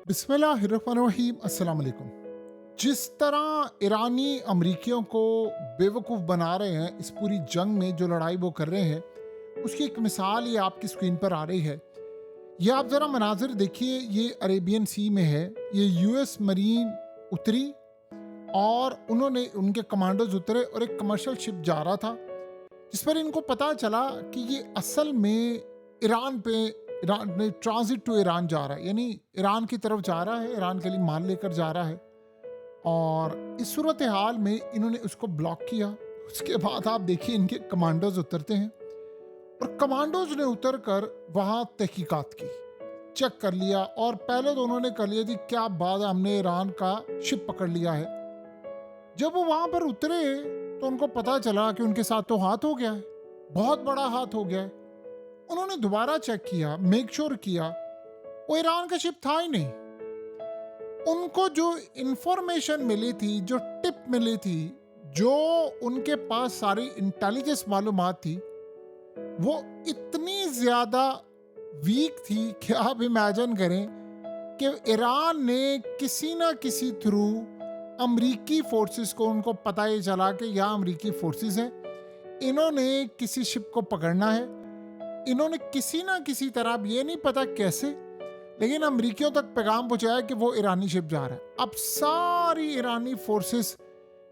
बिस्मिल्लाहिर्रहमानिर्रहीम, अस्सलाम वालेकुम। जिस तरह ईरानी अमरीकियों को बेवकूफ़ बना रहे हैं इस पूरी जंग में, जो लड़ाई वो कर रहे हैं, उसकी एक मिसाल ये आपकी स्क्रीन पर आ रही है। ये आप ज़रा मनाज़िर देखिए, ये अरेबियन सी में है। ये यूएस मरीन उतरी और उन्होंने उनके कमांडोज उतरे और एक कमर्शियल शिप जा रहा था, जिस पर इनको पता चला कि ये असल में ईरान पे ईरान में ट्रांजिट टू ईरान जा रहा है, यानी ईरान की तरफ जा रहा है, ईरान के लिए माल लेकर जा रहा है। और इस सूरत हाल में इन्होंने उसको ब्लॉक किया। उसके बाद आप देखिए इनके कमांडोज उतरते हैं और कमांडोज ने उतर कर वहाँ तहकीकात की, चेक कर लिया। और पहले तो उन्होंने कर लिया जी क्या बात है, हमने ईरान का शिप पकड़ लिया है। जब वो वहां पर उतरे तो उनको पता चला कि उनके साथ तो हाथ हो गया है, बहुत बड़ा हाथ हो गया है। उन्होंने दोबारा चेक किया, मेक श्योर किया, वो ईरान का शिप था ही नहीं। उनको जो इंफॉर्मेशन मिली थी, जो टिप मिली थी, जो उनके पास सारी इंटेलिजेंस मालूमात थी, वो इतनी ज्यादा वीक थी कि आप इमेजिन करें कि ईरान ने किसी ना किसी थ्रू अमरीकी फोर्सेस को, उनको पता ही चला कि यहाँ अमरीकी फोर्सेस हैं, इन्होंने किसी शिप को पकड़ना है। इन्होंने किसी ना किसी तरह, ये नहीं पता कैसे, लेकिन अमरीकियों तक पैगाम पहुंचाया कि वो ईरानी शिप जा रहा है। अब सारी ईरानी फोर्सेस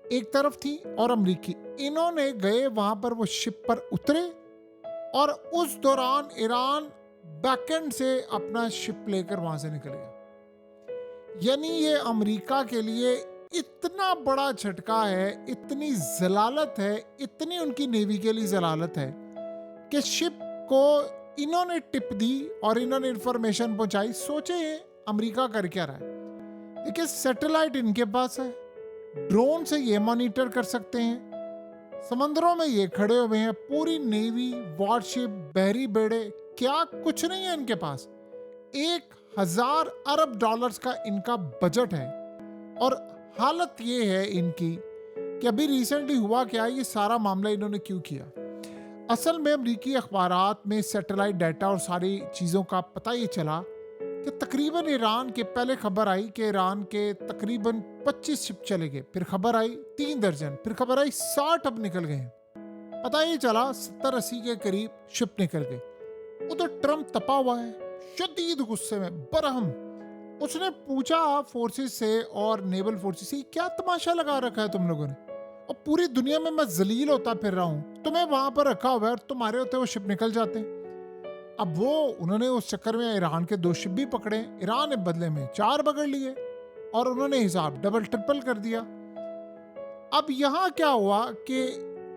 एक तरफ थी और अमरीकी, इन्होंने गए वहां पर, वो शिप पर उतरे और उस दौरान ईरान बैकेंड से अपना शिप लेकर वहां से निकल गया। यानी ये अमेरिका के लिए इतना बड़ा झटका है, इतनी जलालत है, इतनी उनकी नेवी के लिए जलालत है कि शिप को इन्होंने टिप दी और इन्होंने इंफॉर्मेशन पहुंचाई। सोचे अमेरिका कर क्या रहा है। देखिए सैटेलाइट इनके पास है, ड्रोन से ये मॉनिटर कर सकते हैं, समंदरों में ये खड़े हुए हैं, पूरी नेवी, वॉरशिप, बहरी बेड़े, क्या कुछ नहीं है इनके पास। 1,000 अरब डॉलर्स का इनका बजट है। और हालत ये है इनकी कि अभी रिसेंटली हुआ क्या, ये सारा मामला इन्होंने क्यों किया। असल में अमरीकी अखबारात में सैटेलाइट डाटा और सारी चीज़ों का पता ये चला कि तकरीबन ईरान के, पहले खबर आई कि ईरान के तकरीबन 25 शिप चले गए, फिर खबर आई 3 दर्जन, फिर खबर आई 60 अब निकल गए हैं। पता ये चला 70-80 के करीब शिप निकल गए। उधर ट्रम्प तपा हुआ है, शदीद गुस्से में, बरहम। उसने पूछा फोर्सेस से और नेवल फोर्सेस से, क्या तमाशा लगा रखा है तुम लोगों ने, और पूरी दुनिया में मैं जलील होता फिर रहा हूं, तुम्हें वहां पर रखा हुआ है और तुम्हारे होते वो शिप निकल जाते हैं। अब वो उन्होंने उस चक्कर में ईरान के 2 शिप भी पकड़े, ईरान ने बदले में 4 पकड़ लिए और उन्होंने हिसाब डबल ट्रिपल कर दिया। अब यहां क्या हुआ कि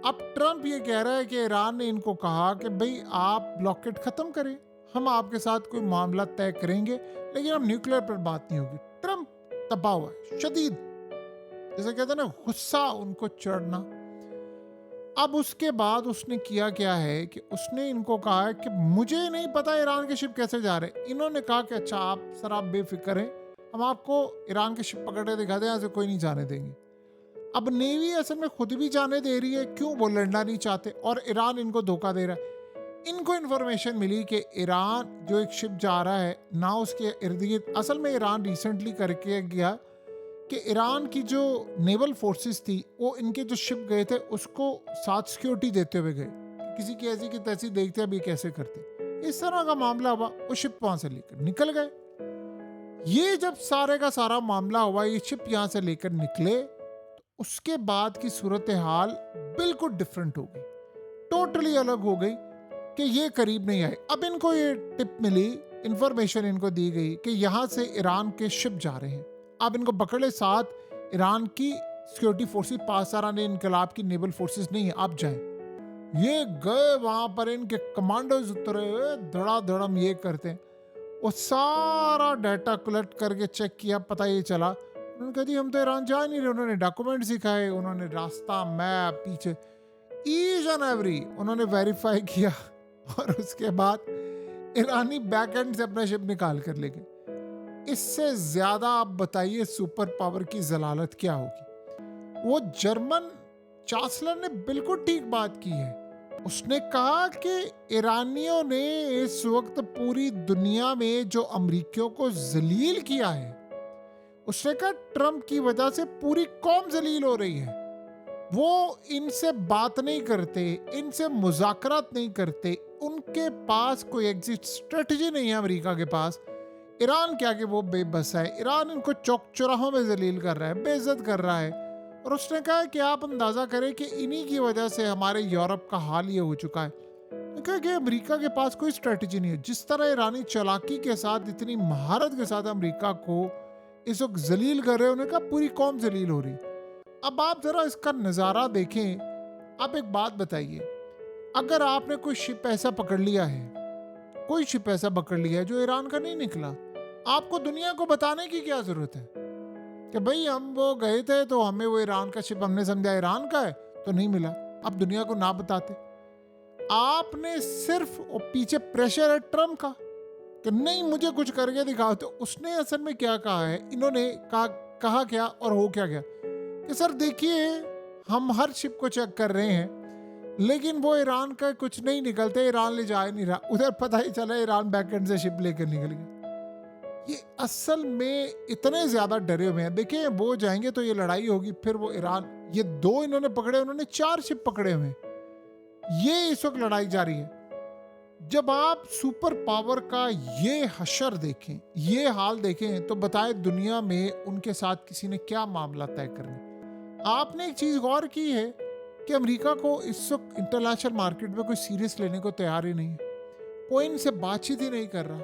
अब ट्रंप ये कह रहा है कि ईरान ने इनको कहा कि भाई आप ब्लॉकेट खत्म करें, हम आपके साथ कोई मामला तय करेंगे, लेकिन हम न्यूक्लियर पर बात नहीं होगी। ट्रंप तपा हुआ है शदीद, जैसे कहते हैं ना गुस्सा उनको चढ़ना। अब उसके बाद उसने किया क्या है कि उसने इनको कहा है कि मुझे नहीं पता ईरान के शिप कैसे जा रहे। इन्होंने कहा कि अच्छा आप सर, आप बेफिक्र हैं, हम आपको ईरान के शिप पकड़े दिखा दें, यहाँ से कोई नहीं जाने देंगे। अब नेवी असल में खुद भी जाने दे रही है, क्यों, वो लड़ना नहीं चाहते, और ईरान इनको धोखा दे रहा है। इनको इन्फॉर्मेशन मिली कि ईरान जो एक शिप जा रहा है ना, उसके इर्द गिर्द, असल में ईरान रिसेंटली करके गया कि ईरान की जो नेवल फोर्सेस थी, वो इनके जो शिप गए थे उसको साथ सिक्योरिटी देते हुए गए, किसी की ऐसी की तैसी देखते अभी कैसे करते। इस तरह का मामला हुआ, वो शिप वहां से लेकर निकल गए। ये जब सारे का सारा मामला हुआ, ये शिप यहां से लेकर निकले, तो उसके बाद की सूरत हाल बिल्कुल डिफरेंट हो गई, टोटली अलग हो गई कि ये करीब नहीं आए। अब इनको ये टिप मिली, इंफॉर्मेशन इनको दी गई कि यहां से ईरान के शिप जा रहे हैं। अब इनको पकड़े साथ ईरान की सिक्योरिटी फोर्सेस, पाकिस्तान इनकलाब की नेवल फोर्सेस नहीं है, आप जाएं। ये गए वहां पर, इनके कमांडोज उतरे, धड़ाधड़म ये करते हैं। वो सारा डाटा कलेक्ट करके चेक किया, पता ये चला, उन्होंने कहा जी हम तो ईरान जा नहीं रहे। उन्होंने डॉक्यूमेंट दिखाए, उन्होंने रास्ता, मैप, पीछे ईच एंड एवरी उन्होंने वेरीफाई किया और उसके बाद ईरानी बैक एंड से अपना शिप निकाल कर ले गए। इससे ज्यादा आप बताइए सुपर पावर की जलालत क्या होगी। वो जर्मन चांसलर ने बिल्कुल ठीक बात की है उसने कहा कि ईरानियों ने इस वक्त पूरी दुनिया में जो अमरीकियों को जलील किया है, उसने कहा ट्रम्प की वजह से पूरी कौम जलील हो रही है। वो इनसे बात नहीं करते, इनसे मुज़ाकरात नहीं करते, उनके पास कोई एग्जिट स्ट्रेटजी नहीं है अमेरिका के पास। ईरान क्या कि वो बेबस है, ईरान इनको चौक चौराहों में जलील कर रहा है, बेइज्जत कर रहा है। और उसने कहा कि आप अंदाज़ा करें कि इन्हीं की वजह से हमारे यूरोप का हाल ये हो चुका है। उसने कहा कि अमेरिका के पास कोई स्ट्रेटजी नहीं है। जिस तरह ईरानी चालाकी के साथ, इतनी महारत के साथ अमेरिका को इस वक्त जलील कर रहे हैं, उन्होंने कहा पूरी कौम जलील हो रही। अब आप जरा इसका नज़ारा देखें। आप एक बात बताइए, अगर आपने कोई शिप ऐसा पकड़ लिया है, कोई शिप ऐसा पकड़ लिया है जो ईरान का नहीं निकला, आपको दुनिया को बताने की क्या जरूरत है कि भाई हम वो गए थे तो हमें वो ईरान का शिप, हमने समझा ईरान का है तो नहीं मिला। आप दुनिया को ना बताते, आपने सिर्फ पीछे प्रेशर है ट्रम्प का कि नहीं मुझे कुछ करके दिखाओ। तो उसने असल में क्या कहा है, इन्होंने कहा क्या और हो क्या गया कि सर देखिए हम हर शिप को चेक कर रहे हैं लेकिन वो ईरान का कुछ नहीं निकलते, ईरान ले जा नहीं रहा। उधर पता ही चला ईरान बैकएंड से शिप लेकर निकल गया। ये असल में इतने ज्यादा डरे हुए हैं। देखिए वो जाएंगे तो ये लड़ाई होगी, फिर वो ईरान, ये 2 इन्होंने पकड़े, उन्होंने 4 शिप पकड़े हुए हैं। ये इस वक्त लड़ाई जारी है। जब आप सुपर पावर का ये हशर देखें, ये हाल देखें, तो बताएं दुनिया में उनके साथ किसी ने क्या मामला तय करने। आपने एक चीज गौर की है कि अमेरिका को इस वक्त इंटरनेशनल मार्केट में कोई सीरियस लेने को तैयार ही नहीं है। कोई इनसे बातचीत ही नहीं कर रहा,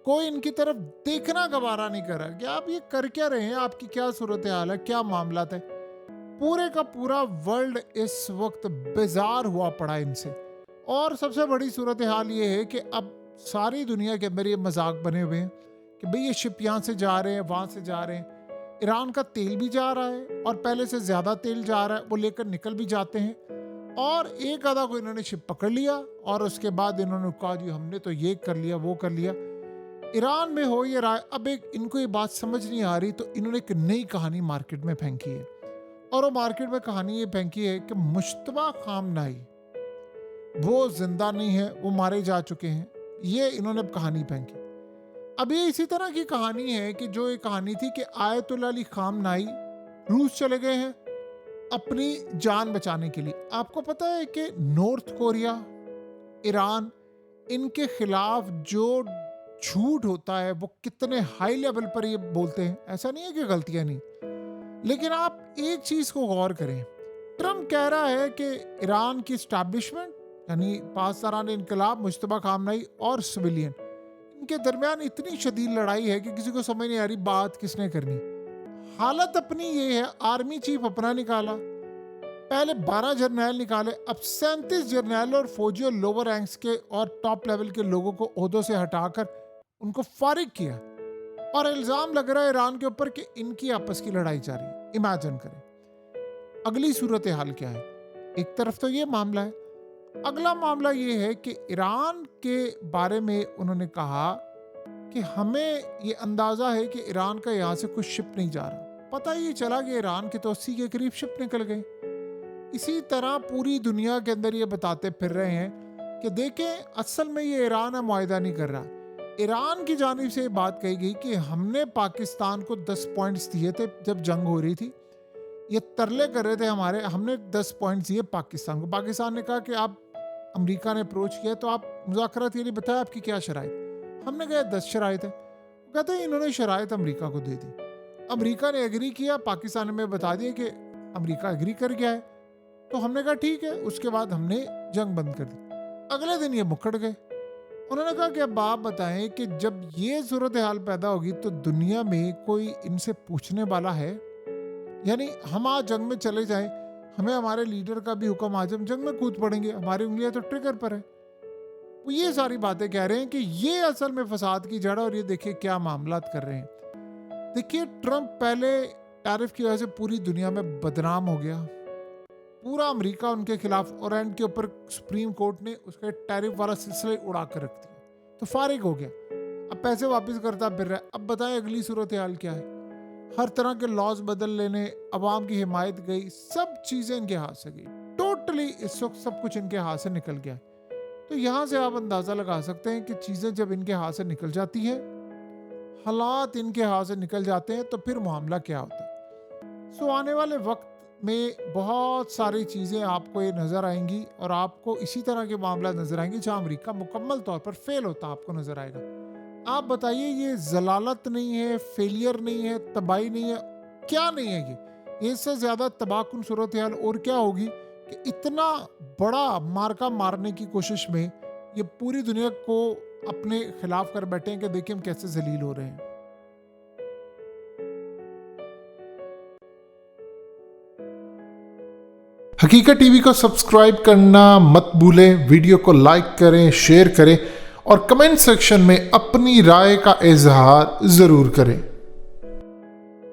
कोई इनकी तरफ देखना गवारा नहीं कर रहा कि आप ये कर क्या रहे हैं, आपकी क्या सूरत हाल है, क्या मामला है। पूरे का पूरा वर्ल्ड इस वक्त बेजार हुआ पड़ा इनसे। और सबसे बड़ी सूरत हाल ये है कि अब सारी दुनिया के अंदर ये मजाक बने हुए हैं कि भाई ये शिप यहाँ से जा रहे हैं, वहाँ से जा रहे हैं। ईरान का तेल भी जा रहा है और पहले से ज़्यादा तेल जा रहा है, वो लेकर निकल भी जाते हैं। और एक आधा को इन्होंने शिप पकड़ लिया और उसके बाद इन्होंने कहा जी हमने तो ये कर लिया, वो कर लिया। ईरान में हो ये रहा। अब एक इनको ये बात समझ नहीं आ रही, तो इन्होंने एक नई कहानी मार्केट में फेंकी है। और वो मार्केट में कहानी ये फेंकी है कि मुश्तबा खामनाई वो जिंदा नहीं है, वो मारे जा चुके हैं। ये इन्होंने कहानी फेंकी। अब ये इसी तरह की कहानी है कि जो एक कहानी थी कि आयतुल्लाह अली खामनाई रूस चले गए हैं अपनी जान बचाने के लिए। आपको पता है कि नॉर्थ कोरिया, ईरान, इनके खिलाफ जो झूठ होता है वो कितने हाई लेवल पर ये बोलते हैं। ऐसा नहीं है कि गलतियां नहीं, लेकिन आप एक चीज को गौर करें। ट्रम्प कह रहा है कि ईरान की स्टैब्लिशमेंट यानी पासदारान इनकलाब, मुश्तबा खामनाई और सिविलियन, इनके दरमियान इतनी शदीद लड़ाई है कि किसी को समझ नहीं आ रही बात किसने करनी। हालत अपनी ये है, आर्मी चीफ अपना निकाला, पहले 12 जर्नैल निकाले, अब 37 जर्नैल और फौजी और लोअर रैंक्स के और टॉप लेवल के लोगों को ओहदों से हटाकर उनको फारिग किया। और इल्जाम लग रहा है ईरान के ऊपर कि इनकी आपस की लड़ाई जारी है। इमेजिन करें अगली सूरत हाल क्या है। एक तरफ तो ये मामला है, अगला मामला ये है कि ईरान के बारे में उन्होंने कहा कि हमें ये अंदाजा है कि ईरान का यहाँ से कुछ शिप नहीं जा रहा। पता ही चला कि ईरान के तो 80 के करीब शिप निकल गए। इसी तरह पूरी दुनिया के अंदर ये बताते फिर रहे हैं कि देखें असल में ये ईरान मुआहिदा नहीं कर रहा। ईरान की जानिब से बात कही गई कि हमने पाकिस्तान को 10 पॉइंट्स दिए थे जब जंग हो रही थी। ये तरले कर रहे थे हमारे, हमने 10 पॉइंट्स दिए पाकिस्तान को। पाकिस्तान ने कहा कि आप, अमेरिका ने अप्रोच किया तो आप मुज़ाकरात के लिए बताया आपकी क्या शराइत। हमने कहा 10 शराइत है। कहते हैं इन्होंने शराइत अमेरिका को दे दी। अमेरिका ने एग्री किया, पाकिस्तान में बता दिया कि अमेरिका एग्री कर गया है। तो हमने कहा ठीक है। उसके बाद हमने जंग बंद कर दी। अगले दिन ये मुकड़ गए। उन्होंने कहा कि अब आप बताएं कि जब ये सूरत हाल पैदा होगी तो दुनिया में कोई इनसे पूछने वाला है? यानी हम आज जंग में चले जाएं, हमें हमारे लीडर का भी हुक्म आ जाए, हम जंग में कूद पड़ेंगे, हमारी उंगलियां तो ट्रिगर पर है। वो ये सारी बातें कह रहे हैं कि ये असल में फसाद की जड़ है। और ये देखिए क्या मामला कर रहे हैं। देखिए ट्रम्प पहले टैरिफ की वजह से पूरी दुनिया में बदनाम हो गया, पूरा अमेरिका उनके खिलाफ, और एंड के ऊपर सुप्रीम कोर्ट ने उसका टैरिफ वाला सिलसिला उड़ा कर रख दिया, तो फारिग हो गया। अब पैसे वापस करता फिर रहा है। अब बताएं अगली सूरत हाल क्या है। हर तरह के लॉज बदल लेने, अवाम की हिमायत गई, सब चीजें इनके हाथ से गई, टोटली लिटरली इस वक्त सब कुछ इनके हाथ से निकल गया है। तो यहाँ से आप अंदाज़ा लगा सकते हैं कि चीज़ें जब इनके हाथ से निकल जाती हैं, हालात इनके हाथ से निकल जाते हैं, तो फिर मामला क्या होता है। सो आने वाले वक्त में बहुत सारी चीज़ें आपको ये नज़र आएंगी और आपको इसी तरह के मामला नज़र आएंगे जहाँ अमेरिका मुकम्मल तौर पर फेल होता आपको नज़र आएगा। आप बताइए, ये जलालत नहीं है, फेलियर नहीं है, तबाही नहीं है, क्या नहीं है ये? इससे ज़्यादा तबाहकुन सूरत हाल और क्या होगी कि इतना बड़ा मार्का मारने की कोशिश में ये पूरी दुनिया को अपने खिलाफ कर बैठे हैं कि देखिए हम कैसे जलील हो रहे हैं। हकीकत टीवी को सब्सक्राइब करना मत भूलें, वीडियो को लाइक करें, शेयर करें और कमेंट सेक्शन में अपनी राय का इजहार ज़रूर करें।